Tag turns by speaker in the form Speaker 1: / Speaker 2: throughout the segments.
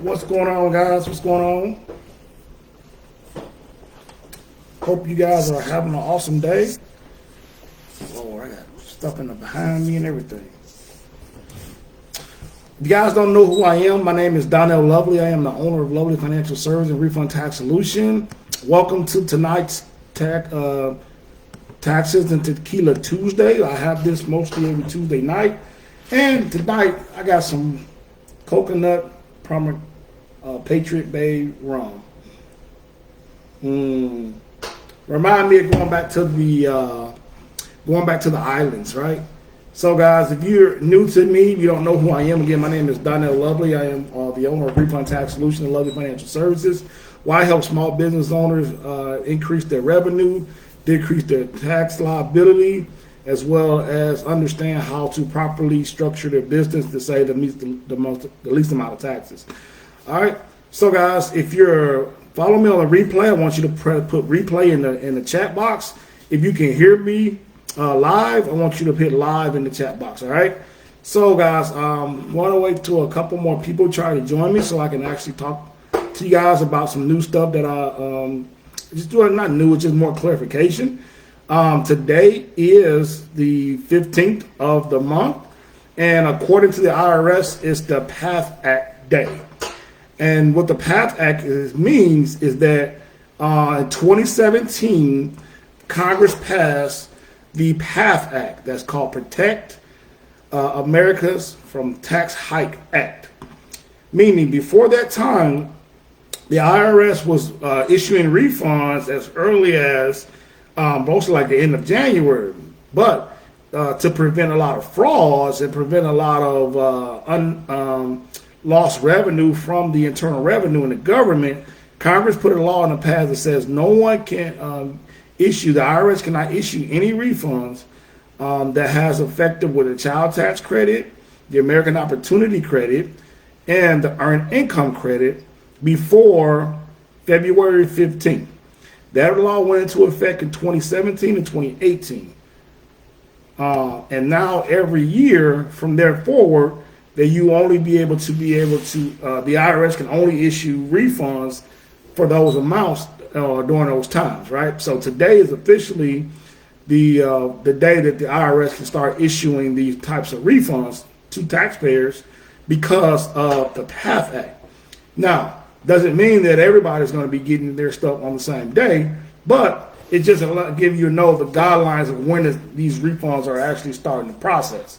Speaker 1: What's going on, guys? What's going on? Hope you guys are having an awesome day. Lord, I got stuff in the behind me and everything. If you guys don't know who I am, my name is Doniel Lovely. I am the owner of Lovely Financial Services and Refund Tax Solution. Welcome to tonight's Taxes and Tequila Tuesday. I have this mostly every Tuesday night. And tonight, I got some coconut Patriot Bay rum. Remind me of going back to the islands, right? So, guys, if you're new to me, you don't know who I am. Again, my name is Doniel Lovely. I am the owner of Refund Tax Solution and Lovely Financial Services. Why help small business owners increase their revenue, decrease their tax liability, as well as understand how to properly structure their business to save the least amount of taxes. All right. So, guys, if you're following me on the replay, I want you to put replay in the chat box. If you can hear me live, I want you to hit live in the chat box. All right. So, guys, want to wait till a couple more people try to join me so I can actually talk to you guys about some new stuff that I just doing. Not new, it's just more clarification. Today is the 15th of the month, and according to the IRS, it's the PATH Act Day. And what the PATH Act means is that in 2017, Congress passed the PATH Act, that's called Protect Americans from Tax Hike Act. Meaning, before that time, the IRS was issuing refunds as early as mostly like the end of January, but to prevent a lot of frauds and prevent a lot of lost revenue from the internal revenue in the government, Congress put a law in the past that says no one can the IRS cannot issue any refunds that has effective with a child tax credit, the American Opportunity Credit, and the Earned Income Credit before February 15th. That law went into effect in 2017 and 2018. And now every year from there forward, that you only the IRS can only issue refunds for those amounts during those times, right? So today is officially the day that the IRS can start issuing these types of refunds to taxpayers because of the PATH Act. Now, doesn't mean that everybody's going to be getting their stuff on the same day, but it just give you the guidelines of when these refunds are actually starting the process.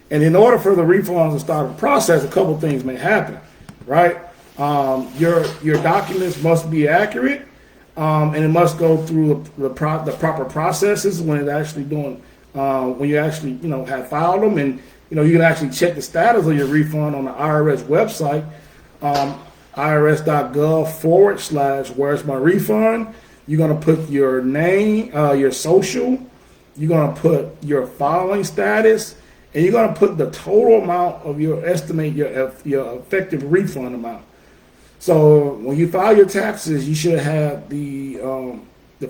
Speaker 1: And in order for the refunds to start the process, a couple things may happen, right? Your documents must be accurate, and it must go through the proper processes when it's actually when you actually have filed them, and you can actually check the status of your refund on the IRS website. irs.gov/where's my refund. You're going to put your name, your social, you're going to put your filing status, and you're going to put the total amount of your effective refund amount. So when you file your taxes, you should have the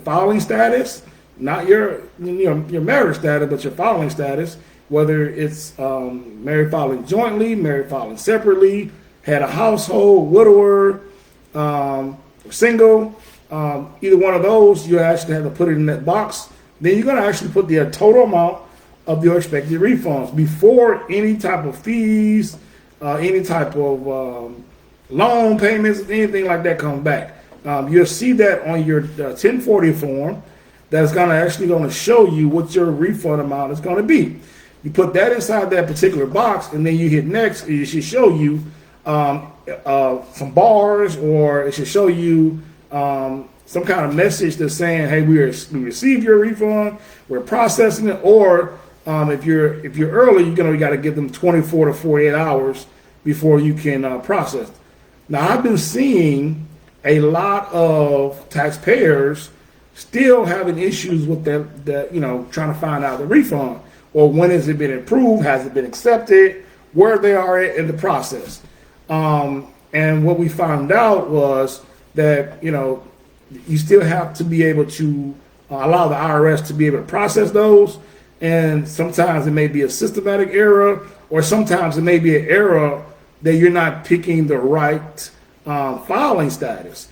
Speaker 1: filing status, not your marriage status, but your filing status, whether it's married filing jointly, married filing separately, had a household, widower, single, either one of those, you actually have to put it in that box. Then you're going to actually put the total amount of your expected refunds before any type of fees, any type of loan payments, anything like that comes back. You'll see that on your 1040 form that's going to show you what your refund amount is going to be. You put that inside that particular box, and then you hit next, and it should show you some bars, or it should show you some kind of message that's saying, hey, we received your refund, we're processing it, or if you're early, you got to give them 24 to 48 hours before you can process. Now, I've been seeing a lot of taxpayers still having issues with that trying to find out the refund, or when has it been approved, has it been accepted, where they are at in the process. And what we found out was that, you still have to be able to allow the IRS to be able to process those. And sometimes it may be a systematic error, or sometimes it may be an error that you're not picking the right filing status.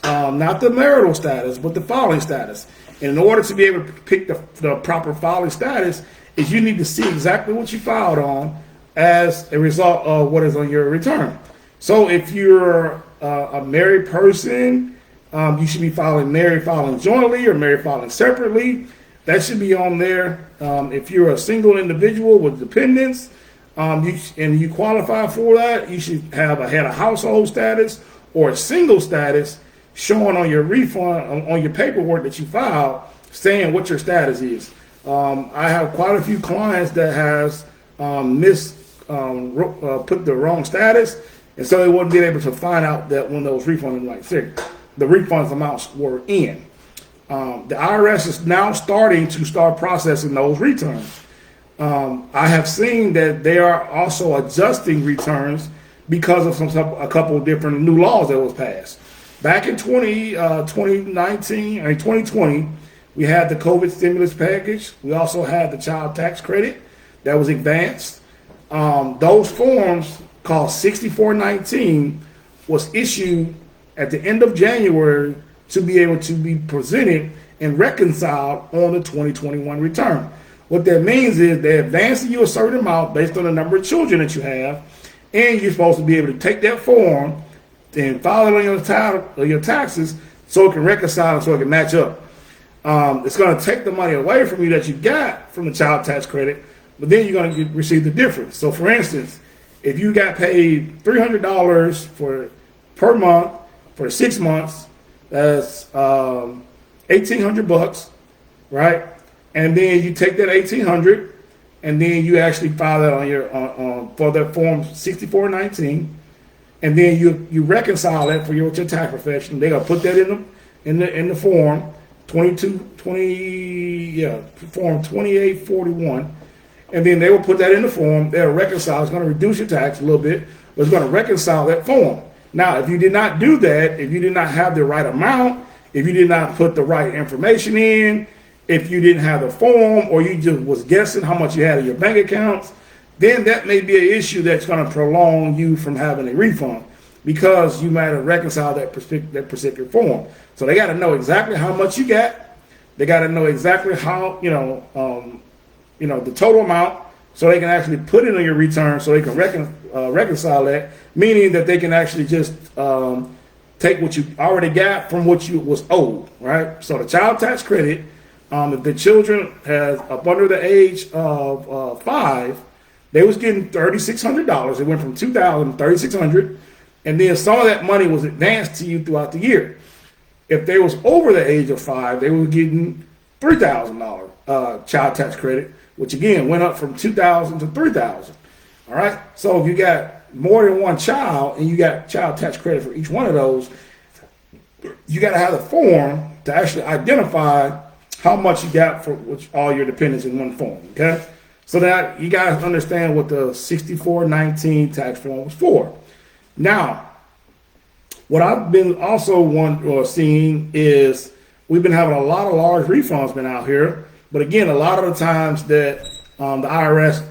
Speaker 1: Not the marital status, but the filing status. And in order to be able to pick the proper filing status, is you need to see exactly what you filed on as a result of what is on your return. So if you're a married person, you should be filing married filing jointly or married filing separately. That should be on there. If you're a single individual with dependents, and you qualify for that, you should have a head of household status or a single status showing on your refund, on your paperwork that you filed, saying what your status is. I have quite a few clients that has put the wrong status, and so they wouldn't be able to find out that when those refunds, the refunds amounts were in. The IRS is now starting to processing those returns. I have seen that they are also adjusting returns because of a couple of different new laws that was passed. Back in 2020, we had the COVID stimulus package. We also had the child tax credit that was advanced. Those forms called 6419 was issued at the end of January to be able to be presented and reconciled on the 2021 return. What that means is they're advancing you a certain amount based on the number of children that you have, and you're supposed to be able to take that form and file it on your taxes so it can reconcile, so it can match up. It's going to take the money away from you that you got from the child tax credit, but then you're going to receive the difference. So, for instance, if you got paid $300 per month for 6 months, that's $1,800, right? And then you take that $1,800, and then you actually file that on your for that form 6419, and then you reconcile that for your tax profession. They're gonna put that in the form form 2841, and then they will put that in the form. They'll reconcile. It's going to reduce your tax a little bit, but it's going to reconcile that form. Now, if you did not do that, if you did not have the right amount, if you did not put the right information in, if you didn't have the form, or you just was guessing how much you had in your bank accounts, then that may be an issue that's going to prolong you from having a refund because you might have reconciled that particular form. So they got to know exactly how much you got. They got to know exactly how, the total amount, so they can actually put it on your return, so they can reconcile that, meaning that they can actually just take what you already got from what you was owed, right? So the child tax credit, if the children has up under the age of 5, they was getting $3,600. It went from $2,000 to $3,600, and then some of that money was advanced to you throughout the year. If they was over the age of 5, they were getting $3,000 child tax credit, which again went up from $2,000 to $3,000. All right. So if you got more than one child and you got child tax credit for each one of those, you got to have the form to actually identify how much you got for all your dependents in one form. Okay. So that you guys understand what the 6419 tax form was for. Now, what I've been also seeing is we've been having a lot of large refunds been out here, but again, a lot of the times that the IRS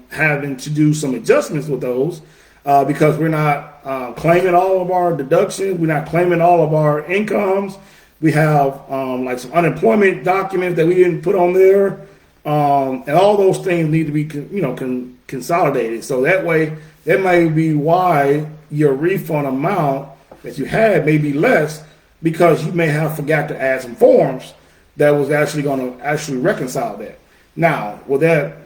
Speaker 1: having to do some adjustments with those because we're not claiming all of our deductions, we're not claiming all of our incomes. We have like some unemployment documents that we didn't put on there, and all those things need to be consolidated. So that way, that may be why your refund amount that you had may be less, because you may have forgot to add some forms that was actually going to actually reconcile that. Now, will that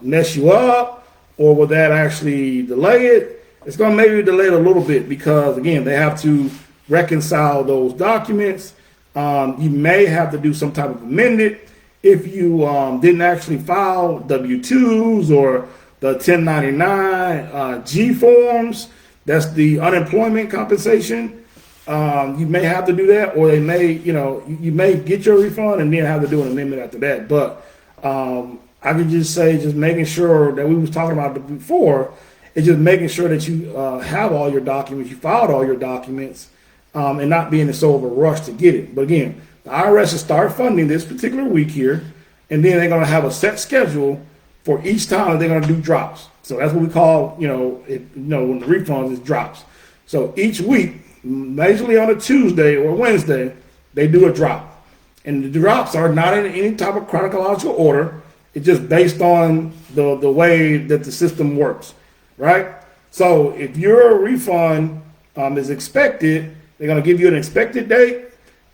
Speaker 1: mess you up, or will that actually delay it? It's going to maybe delay it a little bit because, again, they have to reconcile those documents. You may have to do some type of amendment if you didn't actually file W-2s or the 1099 G forms. That's the unemployment compensation. You may have to do that, or they may, you may get your refund and then have to do an amendment after that. But I could just say, just making sure that we was talking about it before, is just making sure that you have all your documents, you filed all your documents, and not being in so of a rush to get it. But again, the IRS will start funding this particular week here, and then they're going to have a set schedule for each time that they're going to do drops. So that's what we call, when the refunds is drops. So each week, majorly on a Tuesday or Wednesday, they do a drop. And the drops are not in any type of chronological order. It's just based on the way that the system works, right? So if your refund is expected, they're going to give you an expected date,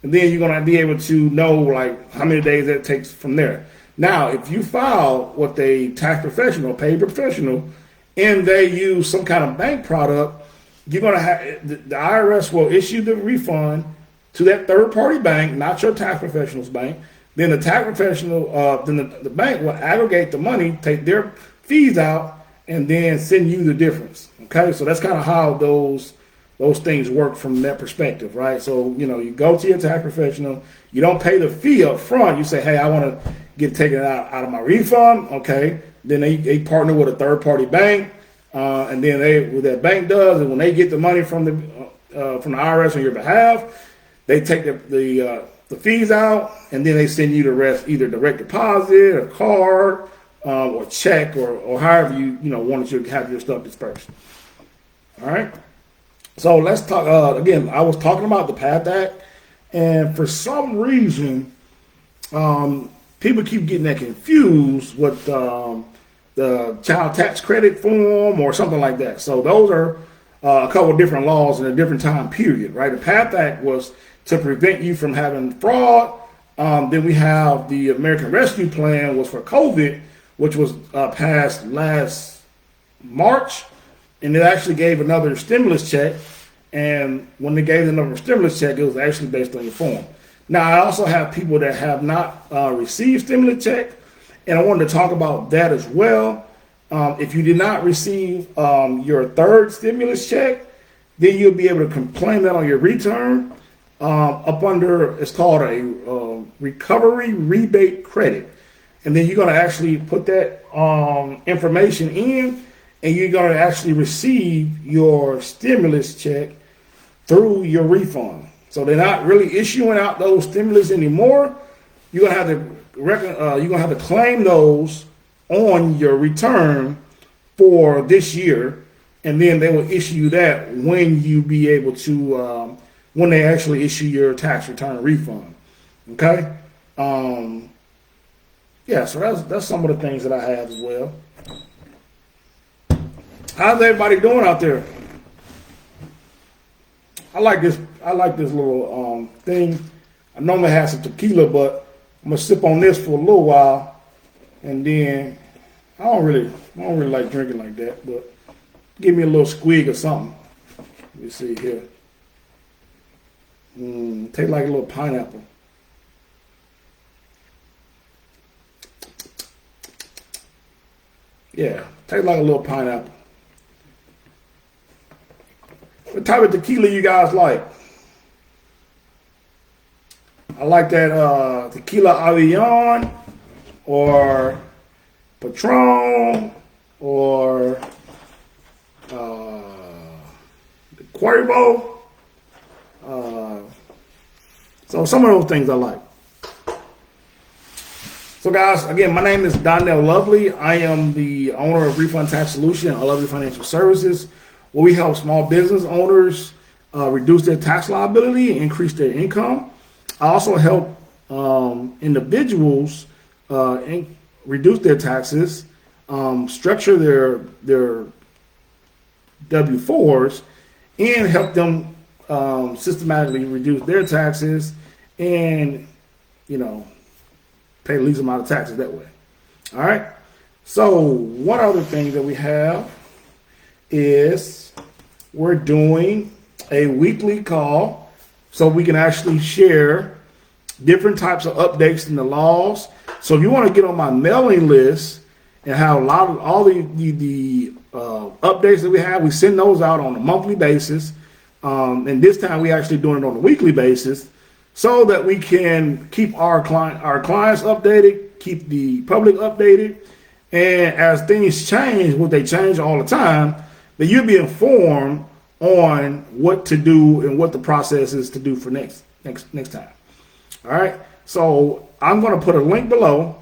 Speaker 1: and then you're going to be able to know like how many days that takes from there. Now, if you file with a tax professional, paid professional, and they use some kind of bank product, you're going to have the IRS will issue the refund to that third-party bank, not your tax professional's bank. Then the tax professional, then the bank will aggregate the money, take their fees out, and then send you the difference. Okay, so that's kind of how those things work from that perspective, right? So you go to your tax professional, you don't pay the fee up front. You say, hey, I want to get taken out of my refund. Okay, then they partner with a third-party bank, and then what that bank does is when they get the money from the IRS on your behalf, they take the fees out, and then they send you the rest, either direct deposit, a card, or check, or however you wanted to have your stuff dispersed. All right. So let's talk again. I was talking about the PATH Act, and for some reason, people keep getting that confused with the child tax credit form or something like that. So those are a couple of different laws in a different time period, right? The PATH Act was to prevent you from having fraud. Then we have the American Rescue Plan was for COVID, which was passed last March, and it actually gave another stimulus check. And when they gave another stimulus check, it was actually based on your form. Now, I also have people that have not received stimulus check, and I wanted to talk about that as well. If you did not receive your third stimulus check, then you'll be able to claim that on your return. Up under, it's called a recovery rebate credit. And then you're going to actually put that information in, and you're going to actually receive your stimulus check through your refund. So they're not really issuing out those stimulus anymore. You're going to have to claim those on your return for this year, and then they will issue you that when you be able to when they actually issue your tax return refund. Okay? Yeah, so that's some of the things that I have as well. How's everybody doing out there? I like this little thing. I normally have some tequila, but I'm gonna sip on this for a little while, and then I don't really like drinking like that, but give me a little squig or something. Let me see here. Tastes like a little pineapple. Yeah, tastes like a little pineapple. What type of tequila you guys like? I like that tequila Avion, or Patron, or the Cuervo. So some of those things I like. So guys, again, my name is Doniel Lovely. I am the owner of Refund Tax Solution and Lovely Financial Services, where we help small business owners reduce their tax liability and increase their income. I also help individuals reduce their taxes, structure their W-4s, and help them systematically reduce their taxes and, pay the least amount of taxes that way. All right. So one other thing that we have is we're doing a weekly call so we can actually share different types of updates in the laws. So if you want to get on my mailing list and have all the updates that we have, we send those out on a monthly basis. And this time we actually doing it on a weekly basis, so that we can keep our clients updated, keep the public updated, and as things change, they change all the time, that you'll be informed on what to do and what the process is to do for next time. All right. So I'm going to put a link below,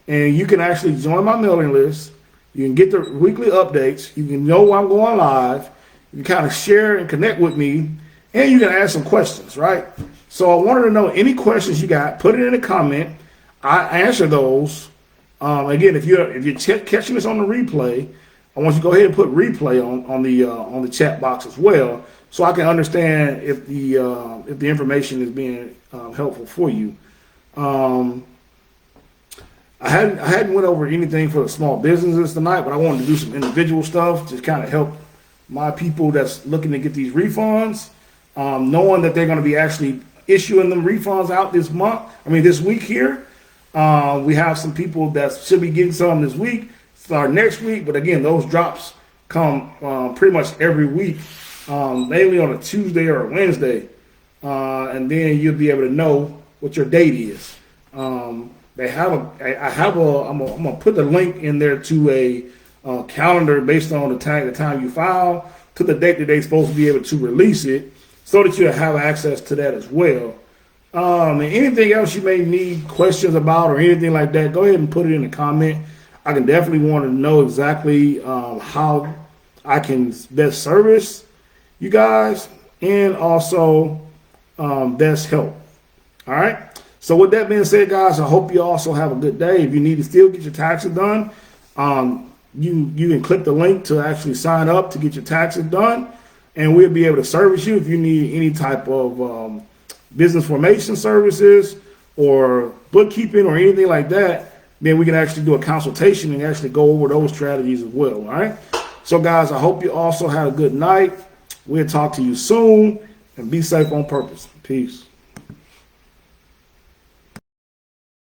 Speaker 1: and you can actually join my mailing list. You can get the weekly updates. You can know when I'm going live. You can kind of share and connect with me, and you can ask some questions, right? So I wanted to know any questions you got. Put it in a comment. I answer those. Again, if you're catching this on the replay, I want you to go ahead and put replay on the chat box as well, so I can understand if the information is being helpful for you. I hadn't went over anything for the small businesses tonight, but I wanted to do some individual stuff to kind of help my people that's looking to get these refunds, knowing that they're going to be actually issuing them refunds out this week here. We have some people that should be getting some this week, start next week. But again, those drops come pretty much every week, mainly on a Tuesday or a Wednesday. And then you'll be able to know what your date is. I'm gonna put the link in there to a calendar based on the time you file to the date that they're supposed to be able to release it, so that you have access to that as well. And anything else you may need questions about or anything like that, go ahead and put it in the comment. I can definitely want to know exactly how I can best service you guys and also best help. All right. So with that being said, guys, I hope you also have a good day. If you need to still get your taxes done, you can click the link to actually sign up to get your taxes done, and we'll be able to service you if you need any type of business formation services or bookkeeping or anything like that. Then we can actually do a consultation and actually go over those strategies as well. All right. So, guys, I hope you also had a good night. We'll talk to you soon, and be safe on purpose. Peace.